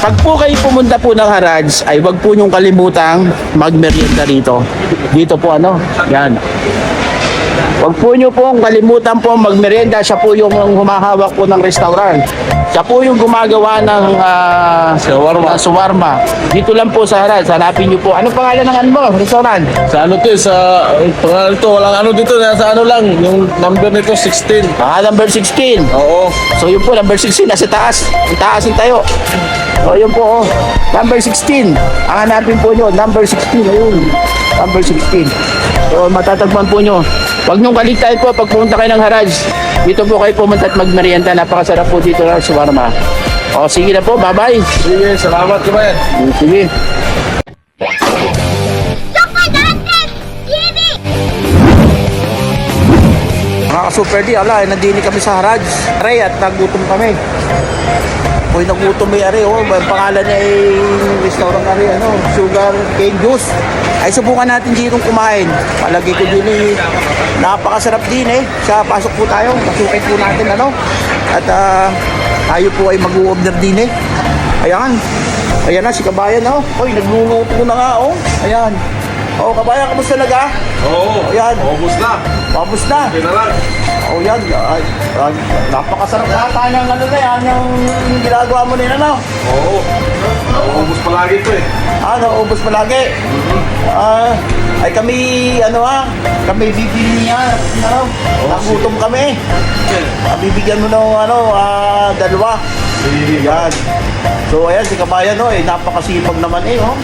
Pag po kayo pumunta po ng Haraj, ay wag po niyong kalimutang magmerienda rito. Dito po ano, yan. Wag po niyo pong kalimutan po magmerienda. Siya po yung humahawak po ng restaurant. Siya po yung gumagawa ng shawarma. Dito lang po sa Haraj. Hanapin niyo po. Anong pangalan ng ano mo? Restaurant? Sa ano to sa pangalan to, walang ano dito, nasa ano lang, yung number nito 16. Number 16. Oo. So yun po, number 16, nasa taas. Ang taas yung tayo. So yun po, number 16. Ang hanapin po nyo, number 16. Ayun, number 16. So matatagpuan po nyo. Huwag nyong kaligtaan po pag pumunta kayo ng Haraj. Dito po kayo pumunta at magmerienda. Napakasarap po dito ng shawarma. O sige na po, bye-bye. Sige, salamat kabayan. Sige. Mga ka-Super D, nandini kami sa Haraj. Aray, at nagutom kami. Uy, nagutom may ari, oh. Ang pangalan niya ay restaurant ari, ano, Sugar Cane Juice. Ay, subukan natin dito kumain. Palagi ko din napakasarap din Sa pasok po tayo, pasukin po natin, ano. At tayo po ay mag-u-order din Ayan. Ayan na, si Kabayan, oh. Uy, nagluluto na nga, oh. Ayan. Oh, Kabayan, kamusta talaga? Oo. Ayan. Ubus na. Tapos na. Okay na lang. Oh, yan. Napakasarap ata ng ano na yan, yung ginagawa mo nila, no? Oo. Ubus palagi ito eh. Naubos palagi. Ay kami, kami bibili niya, nagutom kami. Bibigyan mo ng, dalawa. Yan. So, ayan, si Kabayan, napakasipag naman, oh.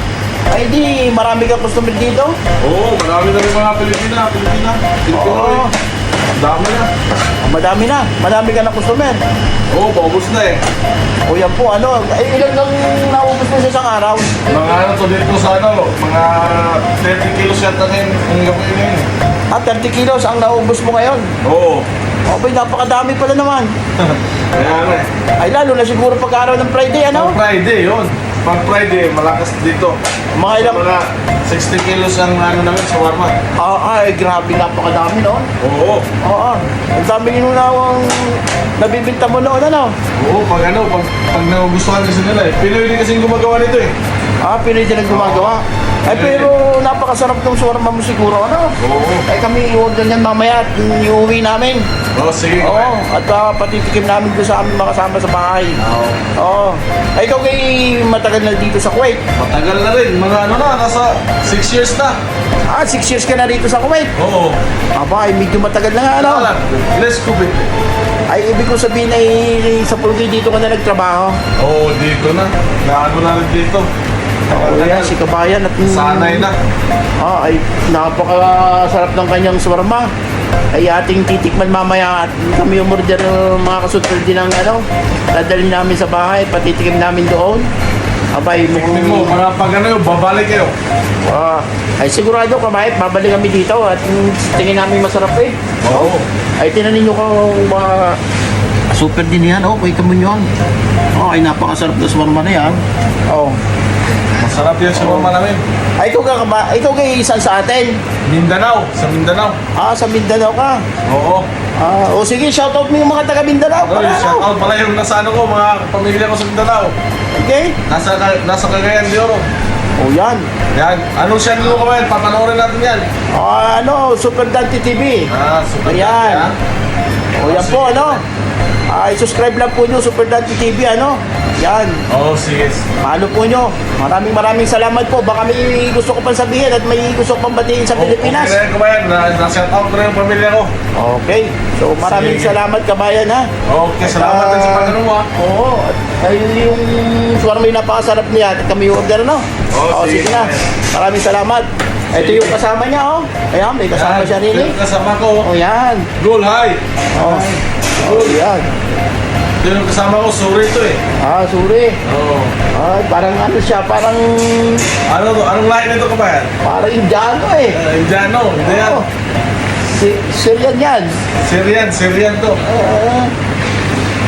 Ay, di, marami kang customer dito? Oo, marami na rin mga Pilipina. Oo. Dami na. Madami na. Madami ka na customer. Oo, paubos na eh. O yan po, ilan kang naubos mo sa isang araw? Mga ano to dito sa ano, mga 30 kilos yata ngayon ang gawin ngayon. 30 kilos ang naubos mo ngayon? Oo. Okay, napakadami pala naman. Kaya ano eh. Ay, lalo na siguro pag-araw ng Friday, ano? Pag Friday, yun. Pag Friday, malakas dito. Mga ilang... Mga 60 kilos ang ano namin, shawarma. Ay, grabe, napakadami noon. Oo. Oo, ang dami nyo na ang nabibinta mo noon, ano? Oo, pag nagugustuhan kasi nila eh. Pinoy din kasing gumagawa nito eh. Pinoy din ang gumagawa. Ay, pero napakasarap ng shawarma mo siguro, ano? Oo. Ay, kami i-order niyan mamaya at iuwi namin. Oo, sige. Oo, at patitikim namin doon sa aming mga kasama sa bahay. Oo. Oo. Ay, ikaw kay matagal na dito sa Kuwait. Matagal na rin. Mga ano na, nasa 6 years na. 6 years ka na rito sa Kuwait. Oo. Aba, ay medyo matagal na nga, ano? Wala. Let's go baby. Ay, ibig ko sabihin ay sa Pulgay dito ka na nagtrabaho. Oo, dito na. Naano na rin dito. Oo, yan, si Kabayan at... Sanay na. Ay, napakasarap ng kanyang shawarma. Ay, ating titikman mamaya at kami umorder ng mga kasunod din ng dadalhin namin sa bahay, patitikim namin doon. Abay, Tingnan mo, mga pag ano yun, babalik kayo. ay, sigurado Kabayan, babalik kami dito at tingin namin masarap Oo. Ay, tinanin nyo kung mga super din yan, kita mo yun. Ay, napakasarap na shawarma na yan. Masarap yung shawarma namin. Ay, ikaw kay isang sa atin. Mindanao, sa Mindanao. Sa Mindanao ka. Oo. O sige, shoutout mo yung mga taga Mindanao. Oy, shout out pala yung nasa ano ko, mga pamilya ko sa Mindanao. Okay? Nasa Cagayan de Oro. Yan. Yan. Anong channel mo kabayan? Papanoorin natin yan. Super Dante TV. Super Ayan. Dante, Yan po, i-subscribe lang po nyo, Super Dante TV, Yan. Oo, sige. Paano po nyo? Maraming salamat po. Baka may gusto ko pang sabihin at may gusto ko pang batiin sa Pilipinas. Okay na kabayan, na-shout out ko na yung pamilya ko. Okay. So, maraming Sige. salamat, Kabayan, ha? Okay, salamat din sa pagtanong mo ha. Oo. At yung shawarma yung napakasarap niya at kami order, Sige. sige na. Maraming salamat. Ito Sige. yung kasama niya, Ayan, may kasama siya rin, Yung kasama ko, Yan. Goal High. Yan. Ito yung kasama ko, Suri ito eh. Suri. Oo. Parang siya, parang Ano to? Anong lahi nito kabayan? Indiano, Indiano, hindi yan. Syrian yan. Syrian to.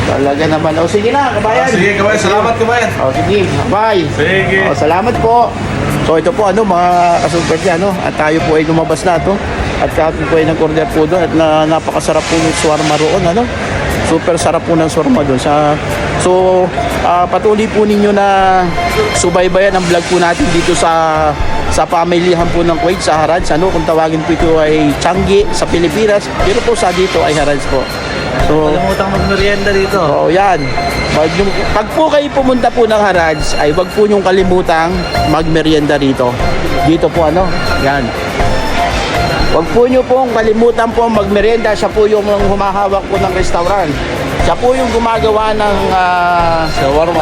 Talaga naman. Sige na, Kabayan. Sige kabayan, salamat kabayan. Sige, bye. Sige. Salamat po. So ito po mga kasuper niya, at tayo po ay lumabas na to. At kami po ay nag-order po doon at napakasarap po yung shawarma roon, Super sarap po ng shawarma doon sa So, patuloy po ninyo na subaybayan ang vlog po natin dito sa pamilihan po ng Kuwait sa Haraj. Ano, kung tawagin po ito ay Changi sa Pilipinas, pero po sa dito ay Haraj po. So, Kalimutang magmerienda dito. oo, yan. Pag po kayo pumunta po ng Haraj, ay wag po niyong kalimutang magmerienda rito. Dito po ano, yan. Wag po niyo pong kalimutan po magmerienda. Siya po yung humahawak po ng restaurant. Siya po yung gumagawa ng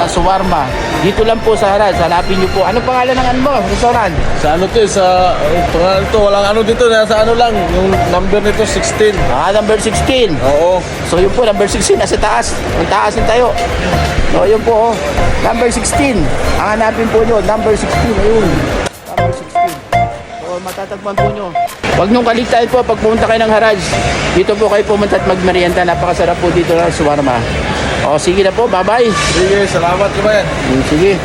shawarma. Dito lang po sa Haraj. Hanapin niyo po. Ano pangalan ng ano mo? Restaurant? Sa ano to, sa pangalan to, walang ano dito, nasa ano lang, yung number nito 16. Number 16. Oo. So yun po, number 16 nasa taas. Ang taas din tayo. So yun po, number 16. Ang hanapin po nyo, number 16. Ayun. Number 16. So matatagpuan po nyo. Huwag niyong kaligtaan po pag pumunta kayo ng Haraj. Dito po kayo pumunta at magmerienda. Napakasarap po dito ng shawarma. O sige na po, bye-bye. Sige, salamat kabayan. Sige.